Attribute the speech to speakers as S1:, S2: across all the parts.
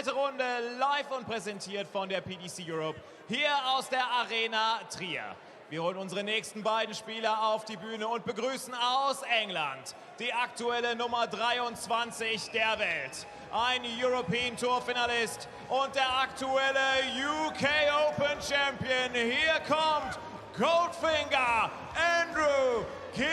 S1: zweite Runde live und präsentiert von der PDC Europe hier aus der Arena Trier. Wir holen unsere nächsten beiden Spieler auf die Bühne und begrüßen aus England die aktuelle Nummer 23 der Welt. Ein European Tour Finalist und der aktuelle UK Open Champion. Hier kommt Goldfinger Andrew Gilding.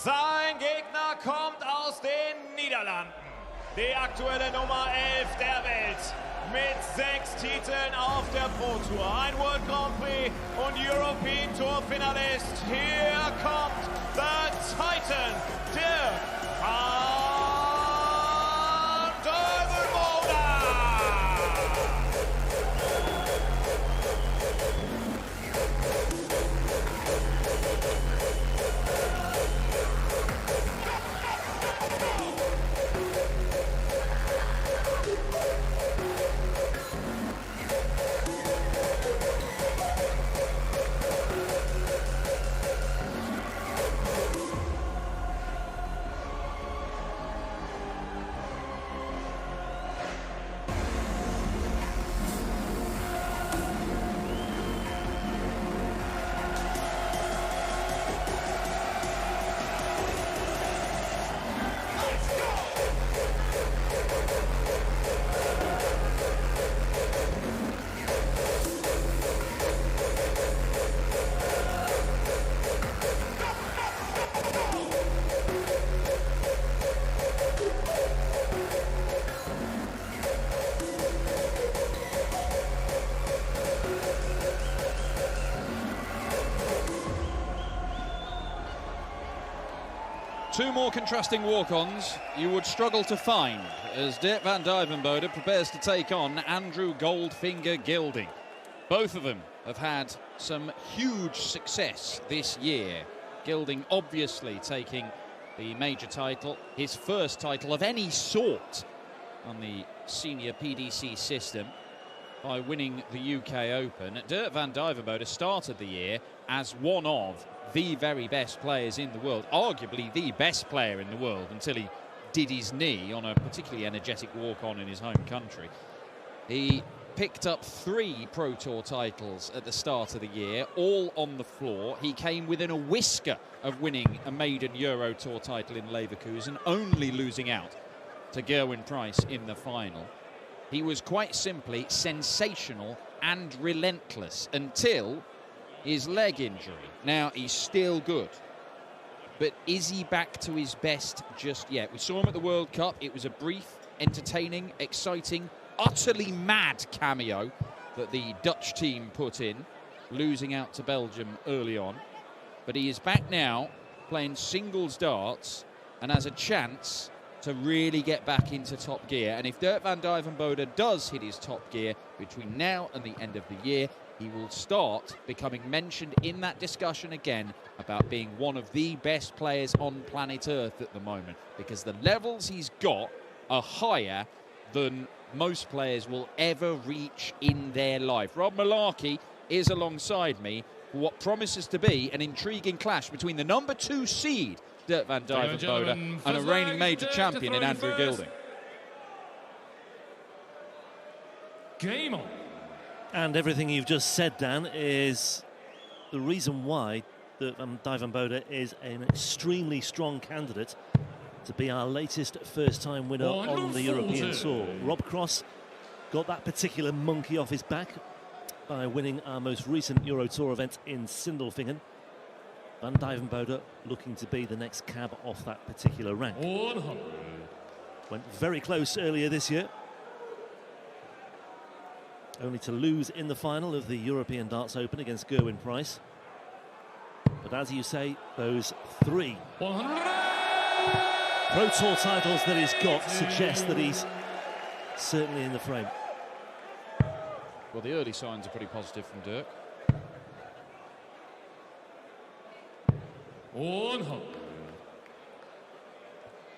S1: Sein Gegner kommt aus den Niederlanden. Die aktuelle Nummer 11 der Welt mit 6 Titeln auf der Pro Tour. Ein World Grand Prix und European Tour Finalist. Hier kommt the Titan, Dirk van Duijvenbode.
S2: Two more contrasting walk-ons you would struggle to find as Dirk van Duijvenbode prepares to take on Andrew Goldfinger Gilding. Both of them have had some huge success this year. Gilding obviously taking the major title, his first title of any sort on the senior PDC system by winning the UK Open. Dirk van Duijvenbode started the year as one of the very best players in the world, arguably the best player in the world until he did his knee on a particularly energetic walk-on in his home country. He picked up 3 Pro Tour titles at the start of the year, all on the floor. He came within a whisker of winning a maiden Euro Tour title in Leverkusen, only losing out to Gerwyn Price in the final. He was quite simply sensational and relentless until his leg injury. Now, he's still good, but is he back to his best just yet? We saw him at the World Cup. It was a brief, entertaining, exciting, utterly mad cameo that the Dutch team put in, losing out to Belgium early on. But he is back now, playing singles darts, and has a chance to really get back into top gear. And if Dirk van Duijvenbode does hit his top gear between now and the end of the year, he will start becoming mentioned in that discussion again about being one of the best players on planet Earth at the moment, because the levels he's got are higher than most players will ever reach in their life. Rob Malarkey is alongside me for what promises to be an intriguing clash between the number 2 seed, Dirk van Duijvenbode, and a reigning major champion in Andrew Gilding.
S3: Game on.
S4: And everything you've just said, Dan, is the reason why Dirk van Duijvenbode is an extremely strong candidate to be our latest first-time winner on the European Tour. Rob Cross got that particular monkey off his back by winning our most recent Eurotour event in Sindelfingen. Van Duijvenbode looking to be the next cab off that particular rank.
S3: 100.
S4: Went very close earlier this year, only to lose in the final of the European Darts Open against Gerwyn Price. But as you say, those 3 Pro Tour titles that he's got suggest that he's certainly in the frame.
S2: Well, the early signs are pretty positive from Dirk.
S3: 100.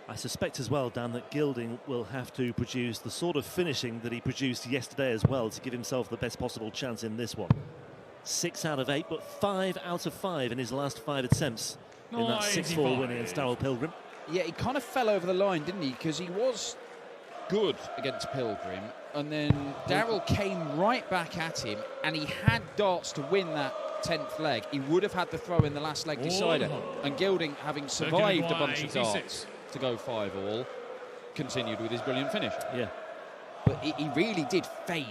S4: I suspect as well, Dan, that Gilding will have to produce the sort of finishing that he produced yesterday as well to give himself the best possible chance in this one. 6 out of 8, but 5 out of 5 in his last 5 attempts in that 6-4 win against Darrell Pilgrim.
S2: Yeah, he kind of fell over the line, didn't he? Because he was good against Pilgrim, and then Darrell came right back at him, and he had darts to win that 10th leg. He would have had the throw in the last leg decider. And Gilding, having survived a bunch of darts to go 5-all, continued with his brilliant finish.
S4: Yeah.
S2: But he really did fade.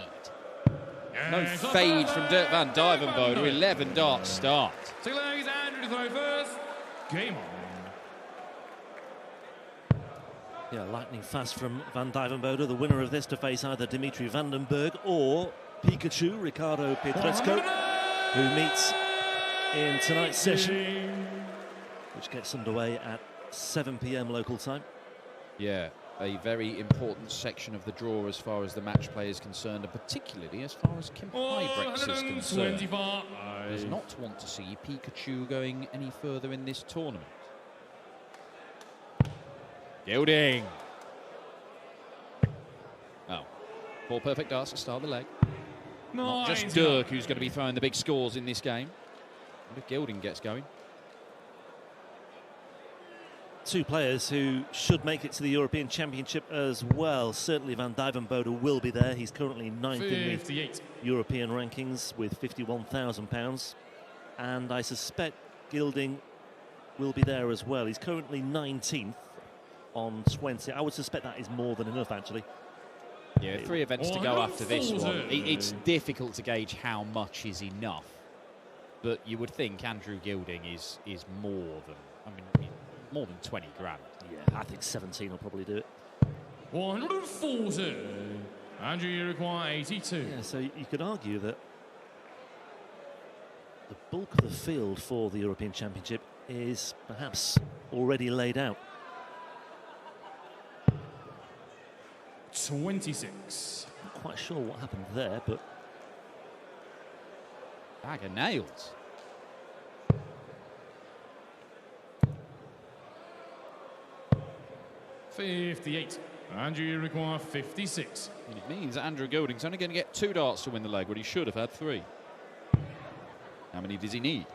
S2: No fade from Dirk van Duijvenbode. 11 darts start.
S3: Second leg is Andrew to throw first. Game on.
S4: Yeah, lightning fast from Van Duijvenbode, the winner of this, to face either Dimitri Vandenberg or Pikachu, Ricardo Pietrezco, who meets in tonight's session, which gets underway at 7 p.m. local time.
S2: Yeah, a very important section of the draw as far as the match play is concerned, and particularly as far as Kim Huybrechts is concerned. Does not want to see Pikachu going any further in this tournament. Gilding. Oh, 4 perfect darts to start the leg. Not just Dirk who's going to be throwing the big scores in this game. What if Gilding gets going?
S4: 2 players who should make it to the European Championship as well. Certainly Van Duijvenbode will be there. He's currently 9th in the European rankings with £51,000. And I suspect Gilding will be there as well. He's currently 19th on 20. I would suspect that is more than enough, actually.
S2: Yeah, 3 events to go after this one. It's difficult to gauge how much is enough. But you would think Andrew Gilding is more than, more than 20 grand.
S4: Yeah, I think 17 will probably do it.
S3: 140. Andrew, you require 82.
S4: Yeah, so you could argue that the bulk of the field for the European Championship is perhaps already laid out.
S3: 26.
S4: Not quite sure what happened there, but
S2: bag of nails.
S3: $58. Andrew, you require 56.
S2: And it means that Andrew Gilding's only going to get 2 darts to win the leg, but he should have had 3. How many does he need?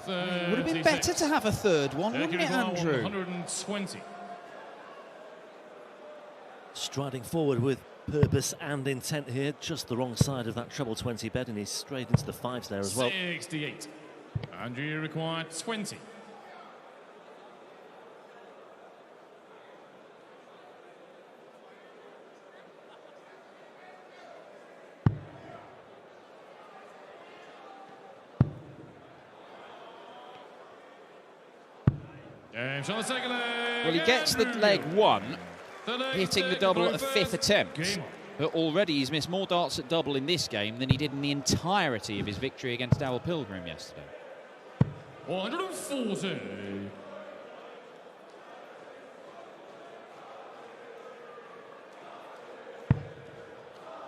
S3: Would
S2: have been better to have a 3rd one, wouldn't it, Andrew?
S3: 120.
S4: Striding forward with purpose and intent here, just the wrong side of that treble 20 bed, and he's straight into the 5s there as well.
S3: 68. Andrew, you require 20.
S2: Well, he gets the leg 1, hitting the double at a 5th attempt. But already he's missed more darts at double in this game than he did in the entirety of his victory against Darrell Pilgrim yesterday.
S3: 140.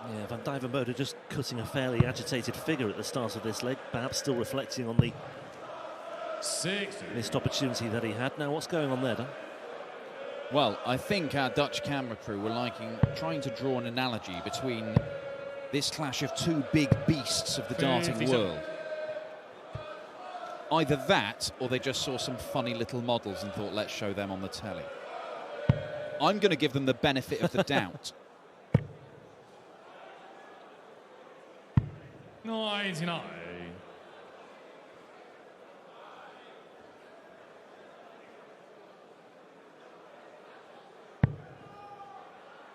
S4: Yeah, Van Duijvenbode just cutting a fairly agitated figure at the start of this leg, perhaps still reflecting on the
S3: 60.
S4: missed opportunity that he had. Now, what's going on there, Dan?
S2: Well, I think our Dutch camera crew were trying to draw an analogy between this clash of 2 big beasts of the darting world. Either that, or they just saw some funny little models and thought, let's show them on the telly. I'm going to give them the benefit of the doubt.
S3: 99.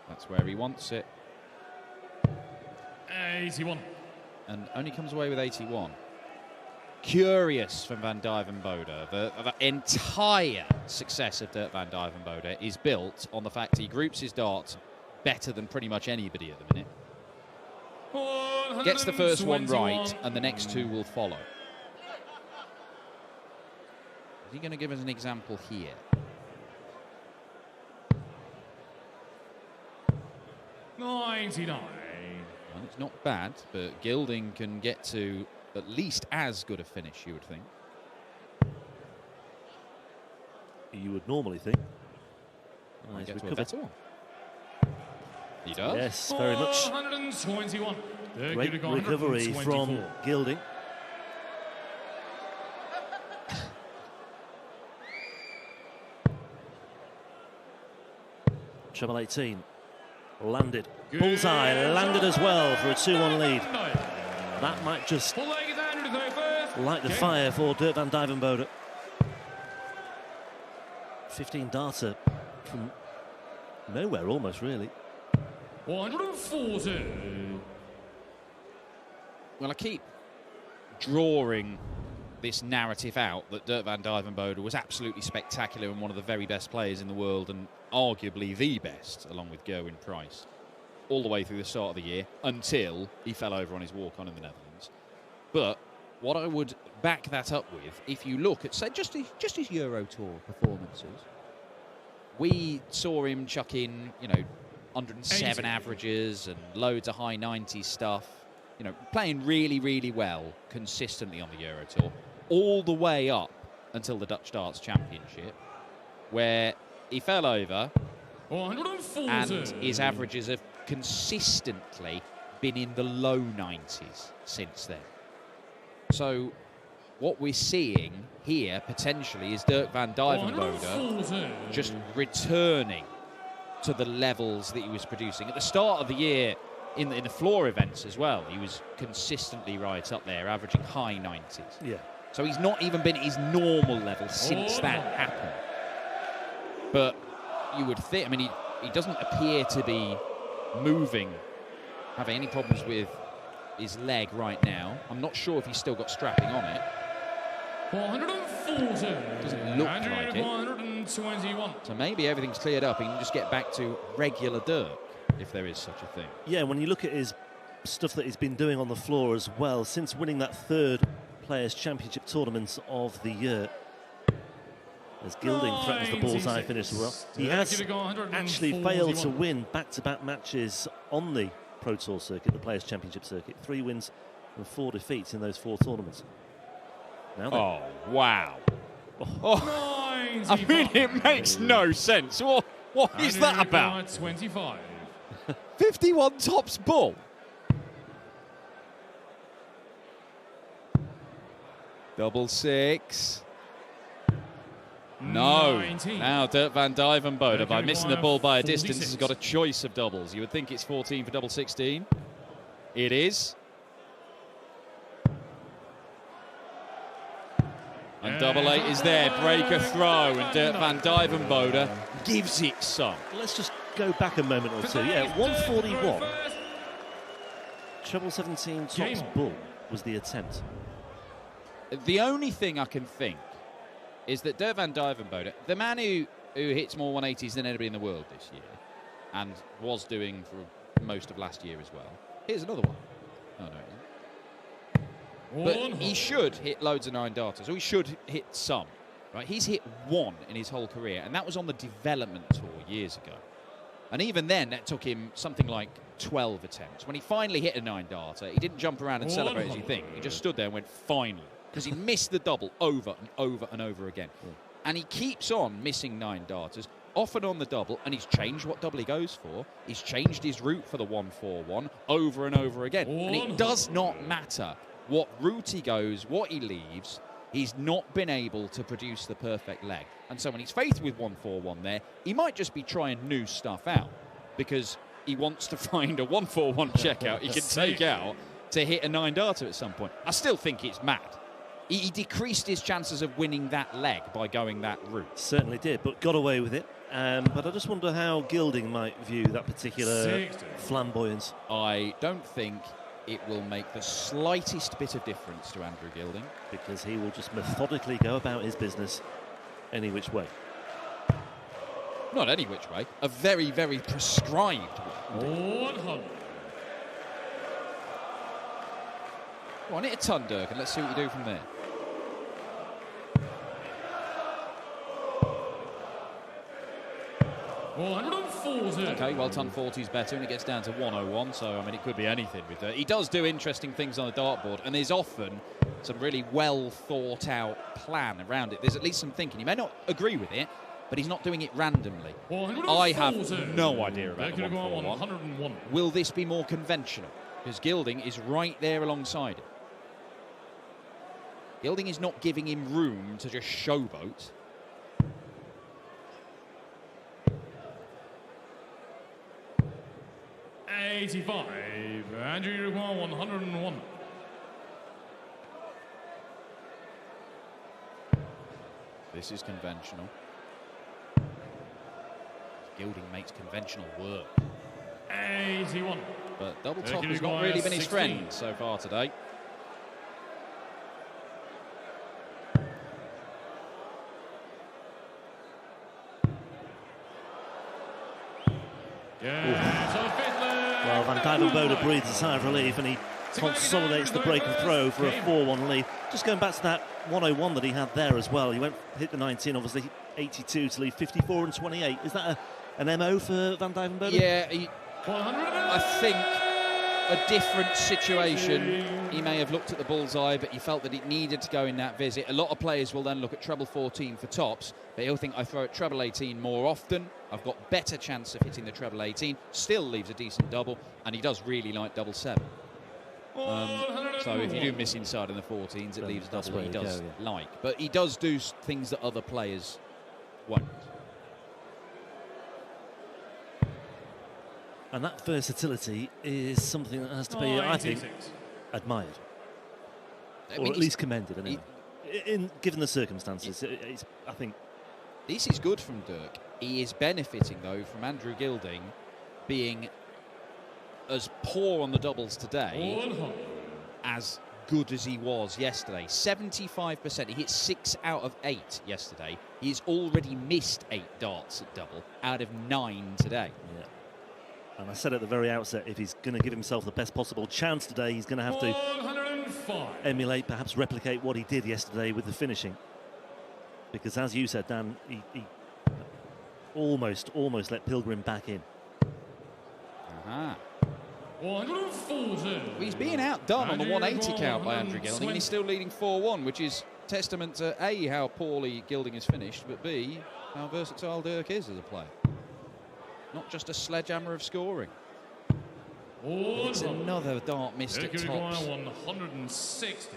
S2: That's where he wants it.
S3: 81.
S2: And only comes away with 81. curious from Van Duijvenbode. The entire success of Dirk van Duijvenbode is built on the fact he groups his darts better than pretty much anybody at the minute. Gets the first one right, and the next two will follow. Is he going to give us an example here?
S3: $99.
S2: Well, it's not bad, but Gilding can get to at least as good a finish, you would think.
S4: You would normally think.
S2: He gets to a better one. He does.
S4: Yes, very much.
S3: 421.
S4: Great recovery from Gilding. Treble 18. Landed. Bullseye landed as well for a 2-1 lead. That might just light the fire for Dirk van Duijvenbode. 15 darter from nowhere almost, really.
S3: 140.
S2: Well, I keep drawing this narrative out that Dirk van Duijvenbode was absolutely spectacular and one of the very best players in the world, and arguably the best, along with Gerwyn Price, all the way through the start of the year until he fell over on his walk-on in the Netherlands. But what I would back that up with, if you look at, say, just his Eurotour performances, we saw him chuck in, 107 averages and loads of high 90s stuff, playing really, really well consistently on the Eurotour, all the way up until the Dutch Darts Championship, where he fell over and his averages have consistently been in the low 90s since then. So what we're seeing here potentially is Dirk van Duijvenbode just returning to the levels that he was producing at the start of the year in the floor events as well. He was consistently right up there, averaging high 90s.
S4: Yeah.
S2: So he's not even been at his normal level since that happened. But you would think, he doesn't appear to be moving, having any problems with his leg right now. I'm not sure if he's still got strapping on it.
S3: 440.
S2: Doesn't look like it.
S3: 121.
S2: So maybe everything's cleared up. He can just get back to regular Dirk, if there is such a thing.
S4: Yeah, when you look at his stuff that he's been doing on the floor as well, since winning that third Players' Championship tournament of the year, as Gilding threatens the bullseye finish as well. He has actually failed to win back-to-back matches on the Pro Tour circuit, the Players' Championship circuit. 3 wins and 4 defeats in those 4 tournaments. Now then.
S2: Oh, wow. It makes no sense. What is that about?
S3: 25.
S2: 51 tops ball. Double 6. No.
S3: 19.
S2: Now Dirk van Duijvenbode, by missing the ball by a
S3: 46.
S2: distance, has got a choice of doubles. You would think it's 14 for double 16. It is. And double 8 is there. Break a throw, and Dirk van Duijvenbode gives it some.
S4: Let's just go back a moment or two. Yeah, 141. Treble 17 tops bull was the attempt.
S2: The only thing I can think is that Dirk van Duijvenbode, the man who hits more 180s than anybody in the world this year, and was doing for most of last year as well. Here's another one. Oh, no, it isn't. But he should hit loads of 9 darters, or he should hit some. Right? He's hit 1 in his whole career, and that was on the development tour years ago. And even then, that took him something like 12 attempts. When he finally hit a 9 darter, he didn't jump around and celebrate as you think. He just stood there and went, finally. Because he missed the double over and over and over again. Yeah. And he keeps on missing 9 darters, often on the double, and he's changed what double he goes for. He's changed his route for the 1-4-1 over and over again. And it does not matter what route he goes, what he leaves, he's not been able to produce the perfect leg. And so when he's faced with 1-4-1 there, he might just be trying new stuff out because he wants to find a 1-4-1 checkout he can take out to hit a 9 darter at some point. I still think it's mad. He decreased his chances of winning that leg by going that route.
S4: Certainly did, but got away with it. But I just wonder how Gilding might view that particular flamboyance.
S2: I don't think it will make the slightest bit of difference to Andrew Gilding.
S4: Because he will just methodically go about his business any which way.
S2: Not any which way, a very, very prescribed way.
S3: 100.
S2: Go on, hit a ton, Dirk, and let's see what you do from there. Okay, well, ton 40 is better, and it gets down to 101, so, I mean, it could be anything with Dirk. He does do interesting things on the dartboard, and there's often some really well-thought-out plan around it. There's at least some thinking. You may not agree with it, but he's not doing it randomly. I have no idea about the 141. Will this be more conventional? Because Gilding is right there alongside it. Gilding is not giving him room to just showboat.
S3: $85. Andrew, you require 101.
S2: This is conventional. Gilding makes conventional work.
S3: 81.
S2: But double top has not really been his friend so far today.
S4: Well, Van Duijvenbode breathes a sigh of relief and he consolidates the break and throw for a 4-1 lead. Just going back to that 101 that he had there as well. He hit the 19, obviously 82 to leave 54 and 28. Is that an MO for Van Duijvenbode?
S2: Yeah, I think a different situation. He may have looked at the bullseye, but he felt that it needed to go in that visit. A lot of players will then look at treble 14 for tops, but he'll think I throw at treble 18 more often. I've got better chance of hitting the treble 18. Still leaves a decent double, and he does really like double 7. So if you do miss inside in the 14s, it leaves a double that he does like. But he does do things that other players won't.
S4: And that versatility is something that has to be, I think, admired. Or at least commended, anyway. Given the circumstances, I think...
S2: This is good from Dirk. He is benefiting, though, from Andrew Gilding being as poor on the doubles today as good as he was yesterday. 75%. He hit 6 out of 8 yesterday. He's already missed 8 darts at double out of 9 today.
S4: Yeah. And I said at the very outset, if he's going to give himself the best possible chance today, he's going to have to emulate, perhaps replicate what he did yesterday with the finishing. Because as you said, Dan, he almost let Pilgrim back in.
S2: He's being outdone on the 180 count by Andrew Gilding, and he's still leading 4-1, which is testament to A, how poorly Gilding has finished, but B, how versatile Dirk is as a player. Not just a sledgehammer of scoring. It's another dart missed at tops.
S3: 160.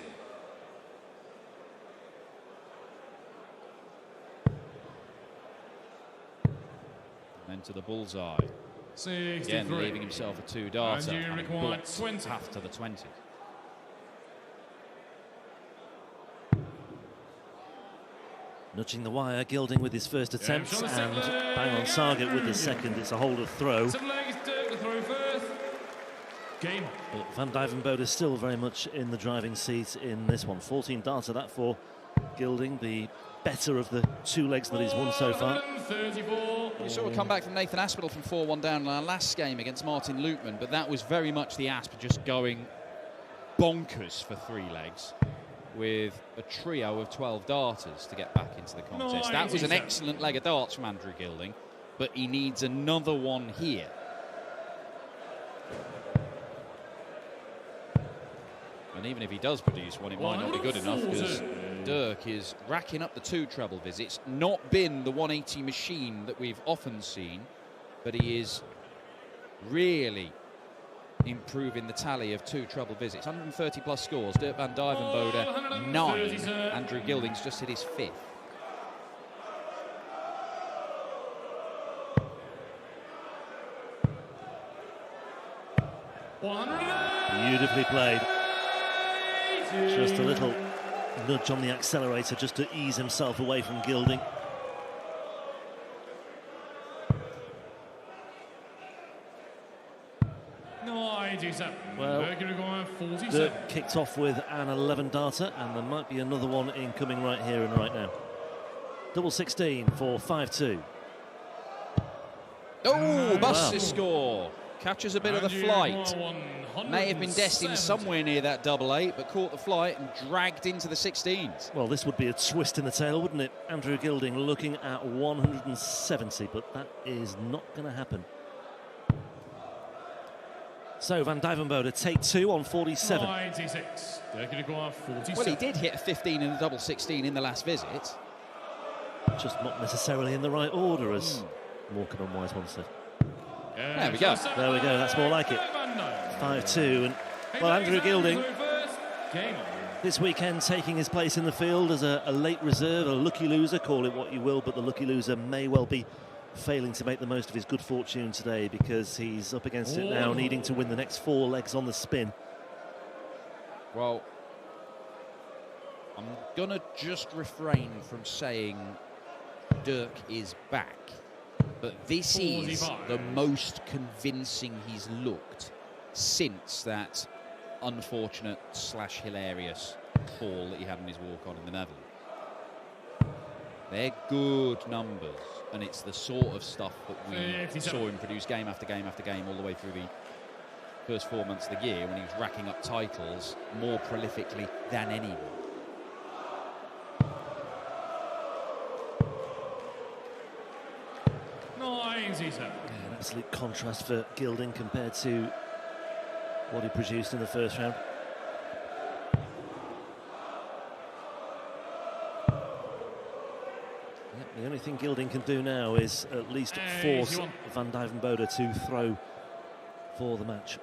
S2: And to the bullseye.
S3: 63.
S2: Again, leaving himself a 2-darter.
S3: And you require 20.
S2: Half to the 20.
S4: Nudging the wire, Gilding with his first attempt, and bang on target with the second. It's a holder throw.
S3: But
S4: Van Duijvenbode is still very much in the driving seat in this one. 14-darter, that for Gilding, the better of the 2 legs that he's won so far.
S2: We saw a comeback from Nathan Aspinall from 4-1 down in our last game against Martin Lutman, but that was very much the Asp just going bonkers for 3 legs with a trio of 12 darters to get back into the contest. That was an excellent leg of darts from Andrew Gilding, but he needs another one here. And even if he does produce one, it might not be good enough, because Dirk is racking up the 2 treble visits. Not been the 180 machine that we've often seen, but he is really improving the tally of 2 treble visits. 130 plus scores. Dirk van Duijvenbode 9. Andrew Gilding's just hit his 5th.
S4: Beautifully played. Just a little nudge on the accelerator just to ease himself away from Gilding.
S3: 97.
S4: Well,
S3: Dirk require 47.
S4: Dirk kicked off with an 11 darter, and there might be another one incoming right here and right now. Double 16 for 5-2.
S2: Oh, busts his score. Catches a bit of the flight. May have been destined
S3: 170.
S2: somewhere near that double 8, but caught the flight and dragged into the 16s.
S4: Well, this would be a twist in the tail, wouldn't it? Andrew Gilding looking at 170, but that is not going to happen. So Van Duijvenbode take 2 on 47.
S3: 96. Dirk require 47.
S2: Well, he did hit a 15 and a double 16 in the last visit.
S4: Just not necessarily in the right order, as Morecambe and Wise once said.
S2: There we go.
S4: There we go, that's more like it. 5-2, and well, Andrew Gilding this weekend taking his place in the field as a late reserve, a lucky loser, call it what you will, but the lucky loser may well be failing to make the most of his good fortune today, because he's up against it now, needing to win the next 4 legs on the spin.
S2: Well, I'm going to just refrain from saying Dirk is back, but this is the most convincing he's looked since that unfortunate / hilarious fall that he had in his walk-on in the Netherlands. They're good numbers, and it's the sort of stuff that we saw him produce game after game after game all the way through the first 4 months of the year, when he was racking up titles more prolifically than anyone.
S4: An absolute contrast for Gilding compared to what he produced in the first round. The only thing Gilding can do now is at least force Van Duijvenbode to throw for the match.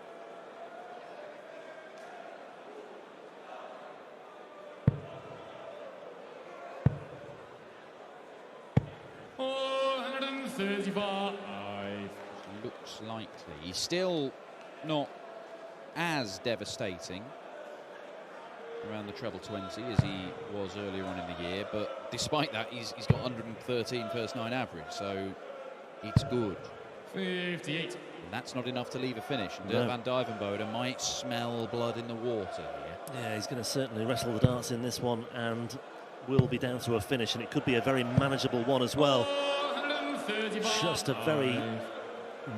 S2: Looks likely. He's still not as devastating around the treble 20 as he was earlier on in the year, but despite that, he's got 113 first 9 average, so it's good.
S3: 58.
S2: And that's not enough to leave a finish, and Dirk van Duijvenbode might smell blood in the water here.
S4: Yeah, he's going to certainly wrestle the darts in this one, and will be down to a finish, and it could be a very manageable one as well. Just a very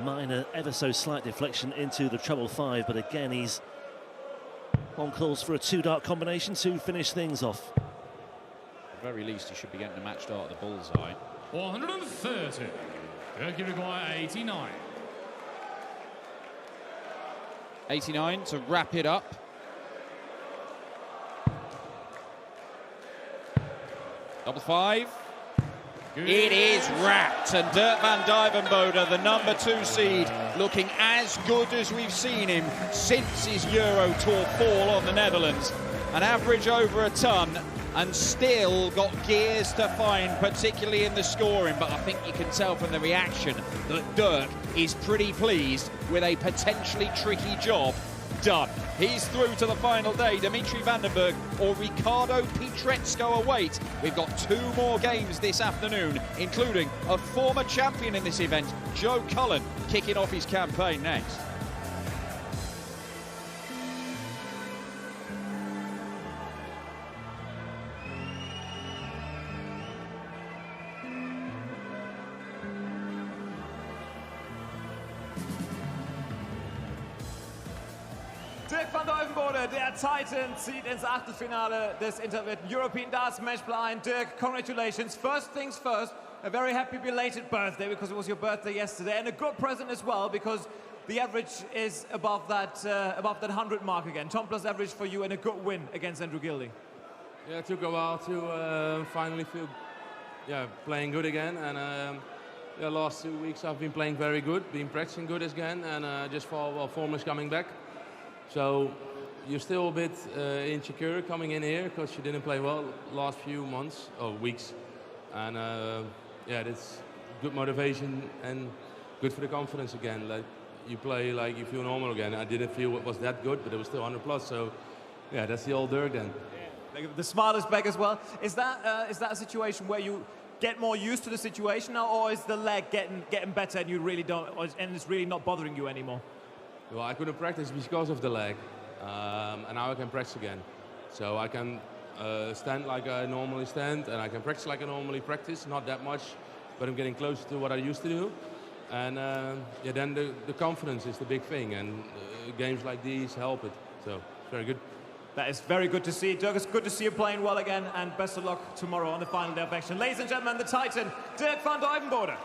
S4: minor, ever so slight deflection into the treble 5, but again, he's on course for a 2-dart combination to finish things off.
S2: At the very least, he should be getting a match start at the bullseye.
S3: 130. Dirk require 89.
S2: 89 to wrap it up. Double 5. Good. It is wrapped, and Dirk van Duijvenbode, the number 2 seed, looking as good as we've seen him since his Eurotour fall on the Netherlands. An average over a ton, and still got gears to find, particularly in the scoring, but I think you can tell from the reaction that Dirk is pretty pleased with a potentially tricky job done. He's through to the final day. Dimitri Vandenberg or Ricardo Pietrezco await. We've got 2 more games this afternoon, including a former champion in this event, Joe Cullen, kicking off his campaign next.
S1: Dirk van Duijvenbode, der Titan, zieht ins Achtelfinale des Intermittent European Darts Matchplay. And Dirk, congratulations. First things first, a very happy belated birthday, because it was your birthday yesterday, and a good present as well, because the average is above that 100 mark again. Tom plus average for you, and a good win against Andrew Gilding.
S5: Yeah, it took a while to finally feel playing good again, and the last 2 weeks I've been playing very good, been practicing good again, and just form is coming back. So you're still a bit insecure coming in here because you didn't play well last few months or weeks, and that's good motivation and good for the confidence again. Like you play like you feel normal again. I didn't feel it was that good, but it was still 100 plus. So yeah, that's the old Dirk then.
S1: The smile is back as well. Is that a situation where you get more used to the situation now, or is the leg getting better and you really don't, and it's really not bothering you anymore?
S5: Well, I couldn't practice because of the leg, and now I can practice again. So I can stand like I normally stand, and I can practice like I normally practice, not that much, but I'm getting closer to what I used to do. And yeah, then the confidence is the big thing, and games like these help it. So it's very good.
S1: That is very good to see. Dirk, it's good to see you playing well again, and best of luck tomorrow on the final day of action. Ladies and gentlemen, the Titan, Dirk van Duijvenbode.